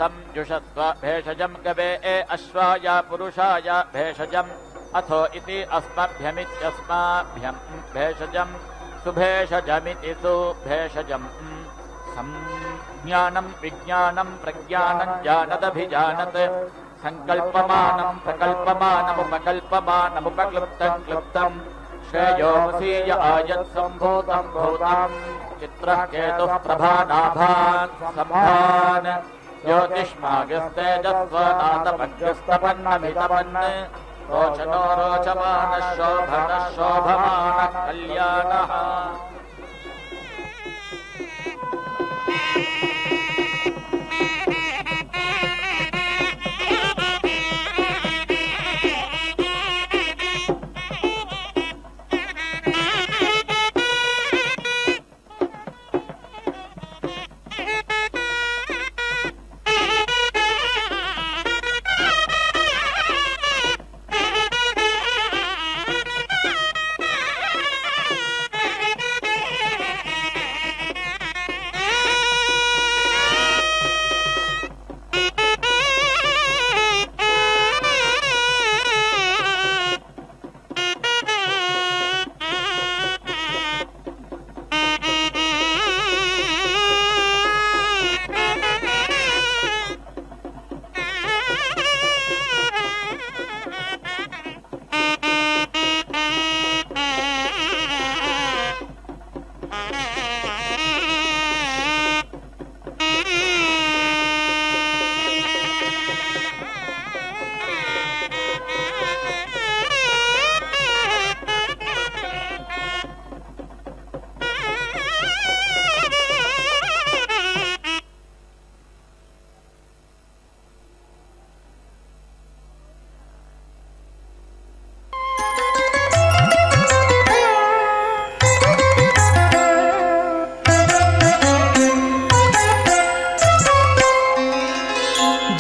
E: तम् जुषस्व भेषजम् गवे अश्वाय पुरुषाय भेषजम् अथो इति अस्मभ्यमित्यस्माभ्यम् भेषजम् सुभेषजमिति सुभेषजम् संज्ञानम् विज्ञानम् प्रज्ञानम् जानदभिजानत् सङ्कल्पमानम् प्रकल्पमानमुपकल्पमानमुपक्लुप्तम् क्लुप्तम् श्रेयोऽवसीय आयत्सम्भूतम् भूतम् चित्रः केतुः प्रभानाभान् सम्भान् ज्योतिष्मागस्तेजस्वनातपग्रस्तपन्नभितपन् रोचनो रोचमानः शोभनः शोभमानः कल्याणः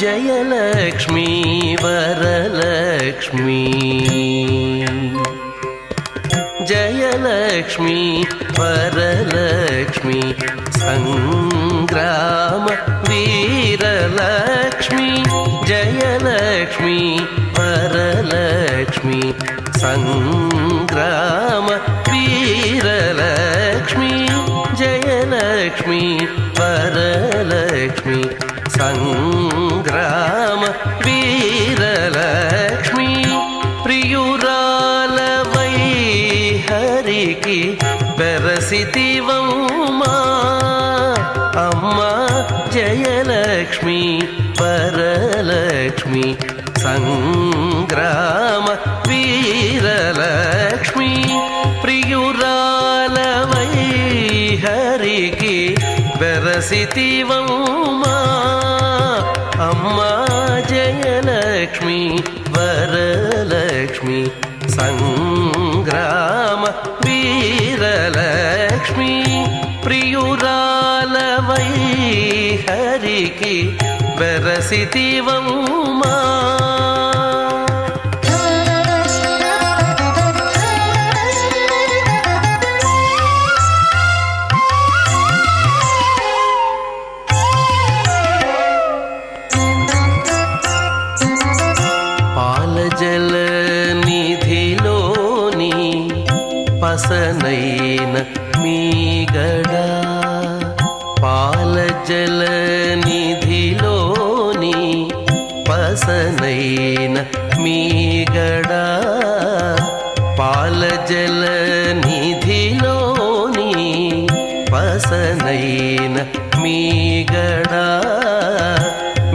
F: జయలక్ష్మీ వరలక్ష్మీ జయలక్ష్మీ వరలక్ష్మీ సంగ్రామ వీరలక్ష్మీ జయలక్ష్మీ వరలక్ష్మీ సంగ్రామ వీరలక్ష్మీ జయలక్ష్మీ వరలక్ష్మీ సంగ్రామ వీరలక్ష్మీ ప్రియురాలవై హరికి బెరసితివమ్మా అమ్మా జయలక్ష్మీ వరలక్ష్మీ సంగ్రామ వీరలక్ష్మీ ప్రియురాలవై హరికి బెరసితివమ్మా అమ్మా జయలక్ష్మీ వరలక్ష్మీ సంగ్రామ వీరలక్ష్మీ ప్రియురాలవై హరికి బెరసితివమ్మా పాలజల నిధిలోని పసనైన మీగడ పాలజల నిధిలోని పసనైన మీగడ పాలజల నిధిలోని పసనైన మీగడ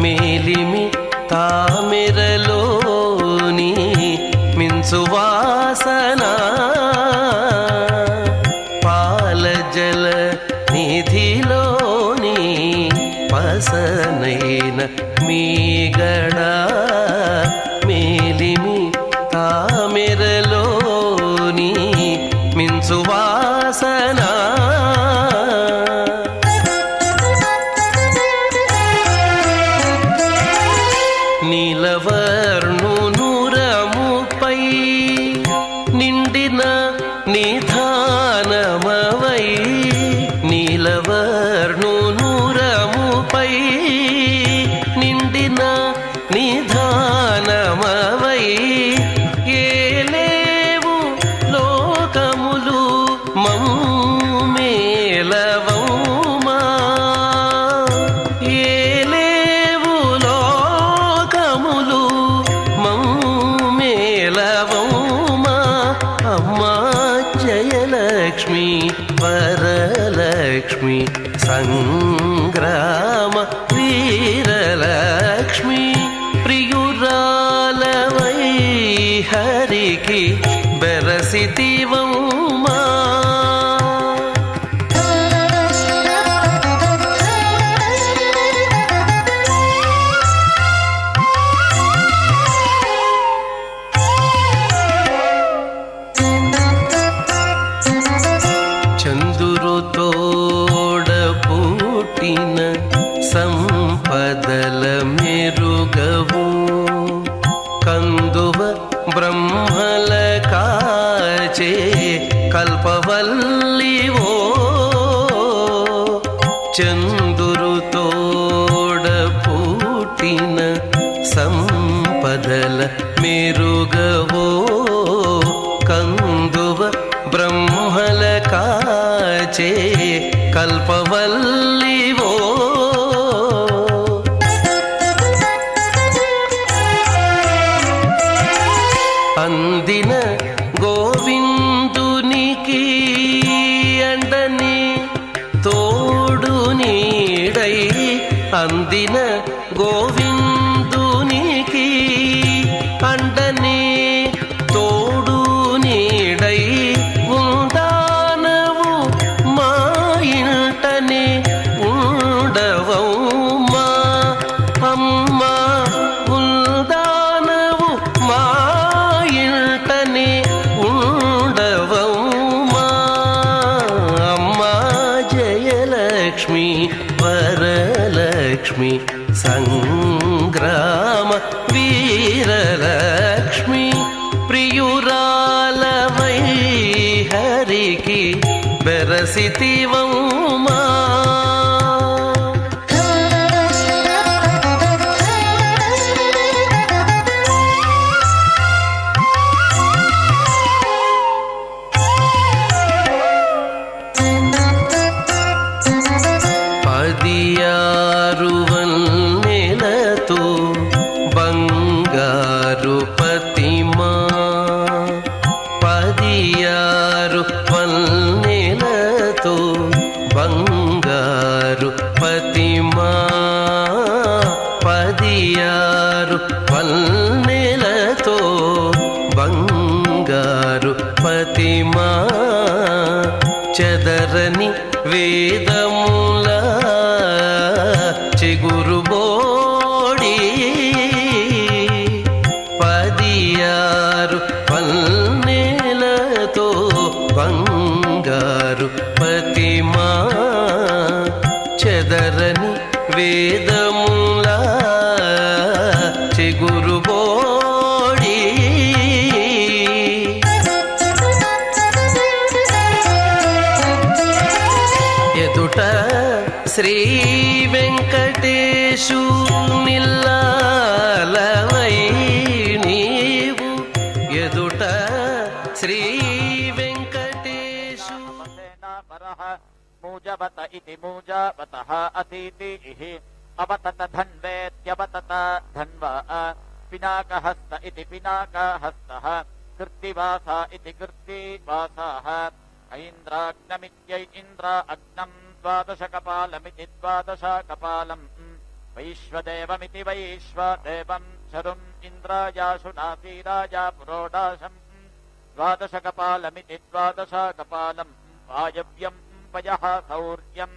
F: మేలిమి తామిరలోని మిన్సువాసన పాలజల నిధిలోని పసనైన మీగడ మేలిమి తామిరలోని మిన్సువాసన నీలవర్ణునురముపై నిండిన నిధానమవై నీలవర్ణునురముపై నిండిన నిధానమవై ఏలేవు లోకములు మమ్మేలవమ్మా ఏలేవు లోకములు మమ్మేలవమ్మా అమ్మా జయలక్ష్మీ వరలక్ష్మీ సంగ్రామ వీరలక్ష్మీ ప్రియురాలవై హరికి బెరసితివమ్మా చందురుతోడ పుట్టిన సంపదల మెరుగవు కందువ బ్రహ్మల కాచే కల్పవల్లివో చందురుతోడ పుట్టిన సంపదల మెరుగవో కందువ బ్రహ్మల కాచే కల్పవల్లివో అందిన గోవిందునికి అండని తోడు నీడై అందిన గోవిందునికి అండని తోడు నీడై ఉందానవు మా ఇంటనే ఉండవమ్మా అమ్మా ఉందానవు మా ఇంటనే ఉండవమ్మా అమ్మా జయలక్ష్మీ వరలక్ష్మీ లక్ష్మి సంగ్రామ వీరలక్ష్మి ప్రియురాలవై హరికి బెరసితివౌమా నెలతో బంగారు పతిమా 16 పన్నెలతో బంగారు పతిమా 16 పన్నెలతో బంగారు పతిమా చెదరని వేదముల చిగురుబోడి 16 పన్నెలతో బంగారు పతిమా చెదరని వేదముల చిగురుబోడి ఎదుట శ్రీ వెంకటేశు నిల్లాలవై నీవు ఎదుట శ్రీ వెంకటేశు
E: మూజవత ఇతి మూజవతః అతీతి అవతత ధన్వేత్యవతత ధన్వా పినాకహస్త ఇతి పినాకహస్తః కృత్తివాస ఇతి కృత్తివాసః ఐంద్రాగ్నమిత్యై ఇంద్ర అగ్నం ద్వాదశకపాలమితి ద్వాదశకపాలం వైశ్వదేవమితి వైశ్వదేవం శరుం ఇంద్రాయాశునాసీరాయ పురోడాశం ద్వాదశకపాలమితి ద్వాదశకపాలం వాయవ్యం పయః శౌర్యం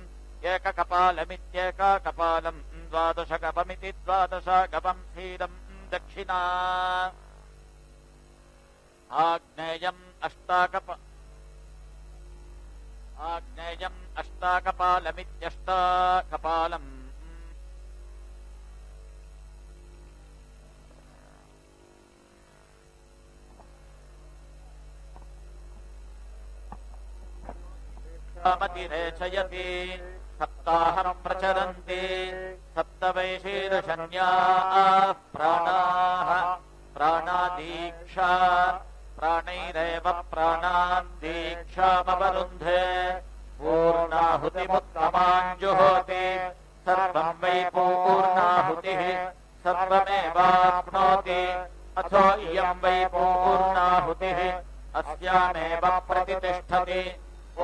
E: ఏకకపాలమిత్యేకకపాలం ద్వాదశకపమితి ద్వాదశకపం స్థిరం దక్షిణా ఆగ్నేయం అష్టాకపాలమిత్యష్టాకపాలం మతిరేచయతి సప్తాహం ప్రచరంతి సప్తవైశీర్షణ్యాః ప్రాణాః ప్రాణాదీక్షా ప్రాణైరేవ ప్రాణాన్ దీక్షామవరుంధే పూర్ణాహుతిముత్తమాంజుహోతి సర్వం వై పూర్ణాహుతిః సర్వమేవాప్నోతి అథో ఇయం వై పూర్ణాహుతిః అస్యామేవ ప్రతిష్ఠతి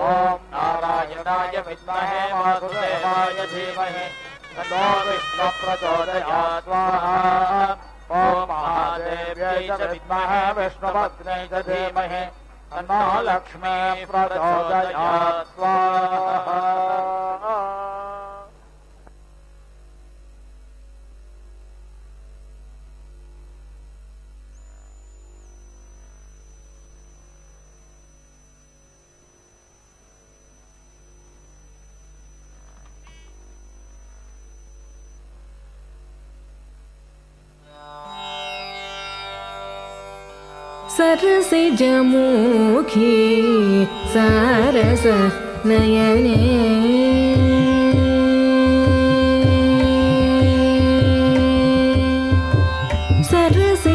E: ఓం నారాయణాయ విద్మహే వాసుదేవాయ ధీమహి తన్నో విష్ణుః ప్రచోదయాత్ స్వాహా ఓం మహాదేవ్యై చ విద్మహే విష్ణుపత్న్యై చ ధీమహి తన్నో లక్ష్మీ ప్రచోదయాత్ స్వాహా.
A: सरसिजमुखी सारस नयने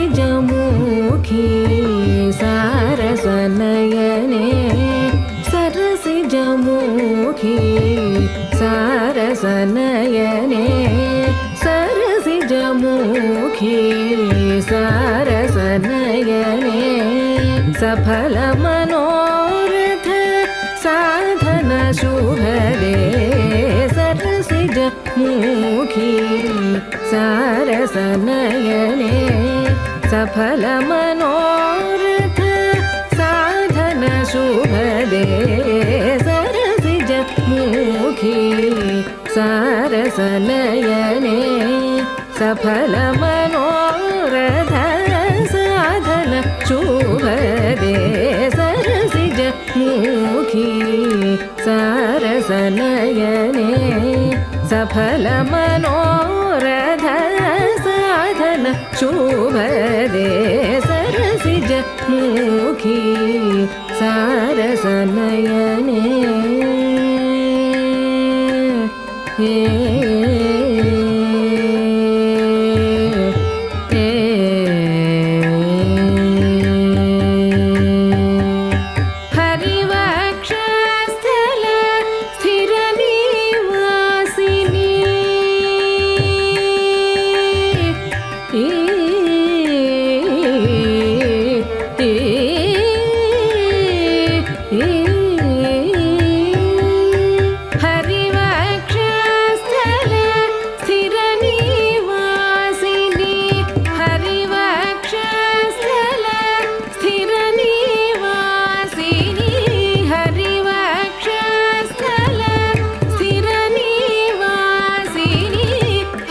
A: सरसिजमुखी सारस नयने सरसिजमुखी सारस नयने सरसिजमुखी सारस नयने सफल मनोरथ साधन शुभदे सरसिजमुखी सारस नयने सफल मनोरथ साधन शुभदे सरसिजमुखी सारस नयने सफल मनोरथ साधन शुभदे सरसिजमुखी सारस नयने सफल मनोरथ ಶುಭದೆ ಸರಸಿಜ ಮುಖಿ ಸಾರಸನಯನೆ ಹರಿವಕ್ಷಸ್ಥಲ ಸ್ಥಿರ ನಿವಾಸಿನಿ ಹರಿವಕ್ಷಸ್ಥಲ ಸ್ಥಿರ ನಿವಾಸಿನಿ ಹರಿವಕ್ಷಸ್ಥಲ ಸ್ಥಿರ ನಿವಾಸಿನಿ ಹರಿವಕ್ಷಸ್ಥಲ ಸ್ಥಿರ ನಿವಾಸಿನಿ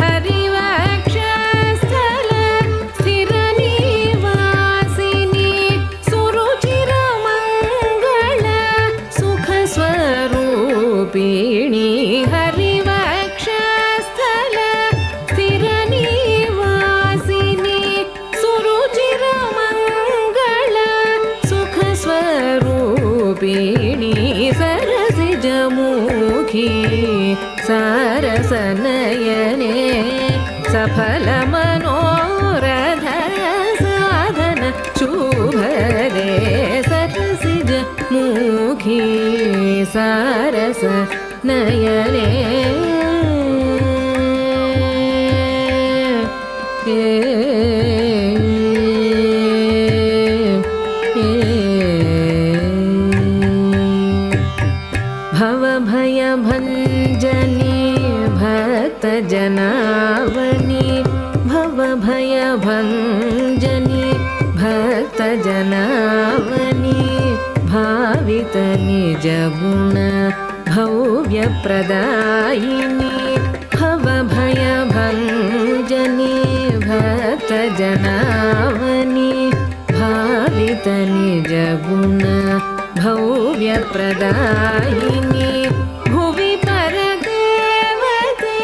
A: ಹರಿವಕ್ಷಸ್ಥಲ ಸ್ಥಿರ ನಿವಾಸಿನಿ ಸುರುಚಿರ ಮಂಗಳ ಸುಖ ಸ್ವರೂಪಿಣಿ ಹರಿವಕ್ಷಸ್ಥಲ ಸ್ಥಿರ ನಿವಾಸಿನಿ ಸುರುಚಿರ ಮಂಗಳ ಸುಖ ಸ್ವರೂಪಿಣಿ ಸರಸಿಜ ಮುಖಿ ಸಾರಸನಯನೆ ಸಫಲ ಮನೋರಥ ಸಾಧನ ಶುಭದೆ ಸರಸಿಜ ಮುಖಿ ಸಾರಸ ನಯನೆ ಭವಭಯ ಭಂಜನಿ ಭಕ್ತ ಜನಾವನಿ ಭವಭಯ ಭಂಜನಿ ಭಕ್ತ ಜನಾವನಿ ಭಾವಿತ ನಿಜ ಗುಣ ಭವ್ಯ ಪ್ರದಾಯಿನಿ ಭವಭಯ ಭಂಜನಿ ಭಕ್ತ ಜನಾವನಿ ಭಾವಿತ ನಿಜ ಗುಣ ಭವ್ಯ ಪ್ರದಾಯಿನಿ ಭುವಿ ಪರದೇವತೆ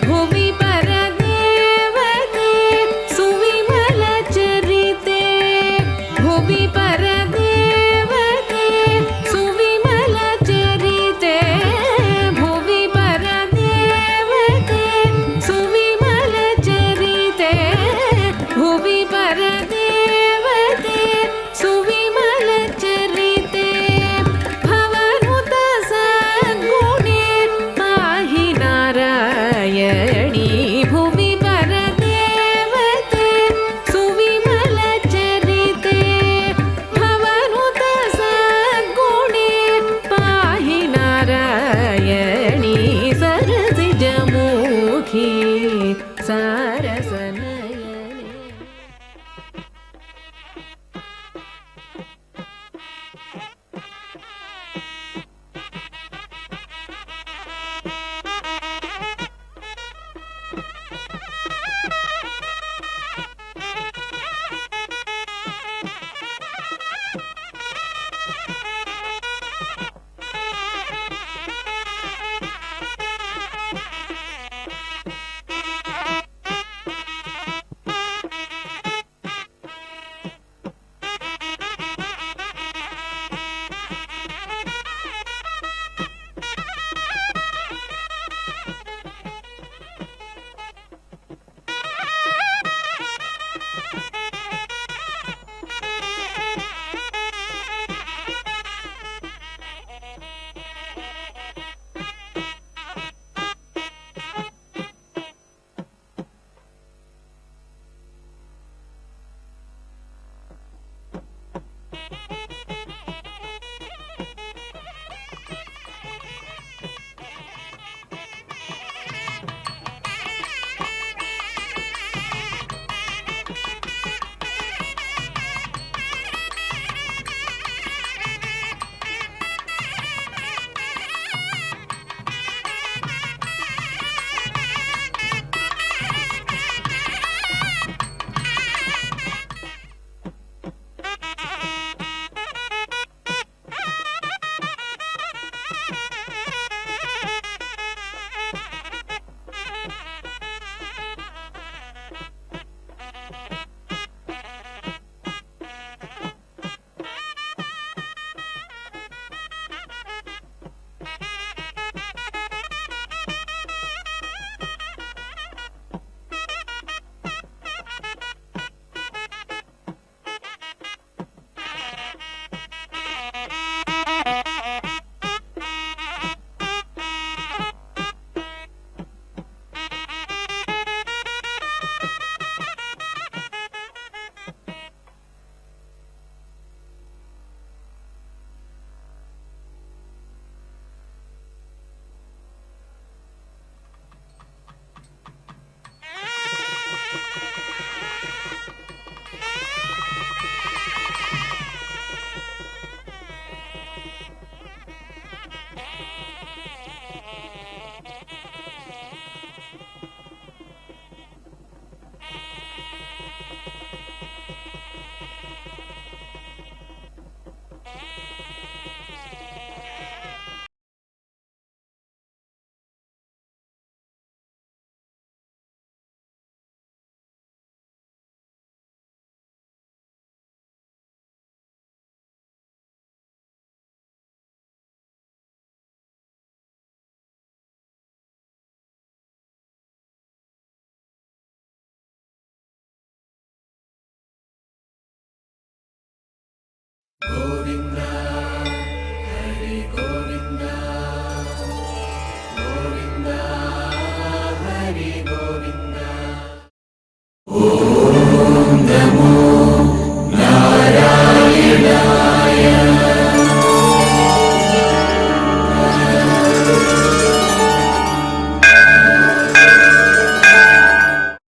A: ಭುವಿ ಪರದೇವತೆ ಸುವಿಮಲ ಚರಿತೆ ಭುವಿ ಪರದೇವತೆ ಸುವಿಮಲ ಚರಿತೆ ಭುವಿ ಪರದೇವತೆ ಸುವಿಮಲ ಚರಿತೆ ಭುವಿ ಪರದೇವತೆ ಸುವಿಮಲ ಚರಿತೆ ಭವನುತ ಸದ್ಗುಣೆ ಪಾಹಿ ನಾರಾಯಣಿ ಭುವಿ ಪರದೇವತೆ ಸುವಿಮಲ ಚರಿತೆ ಭವನುತ ಸದ್ಗುಣೆ ಪಾಹಿ ನಾರಾಯಣಿ ಸರಸಿಜ ಮುಖಿ ಸಾರಸನಯನೆ
G: గోవింద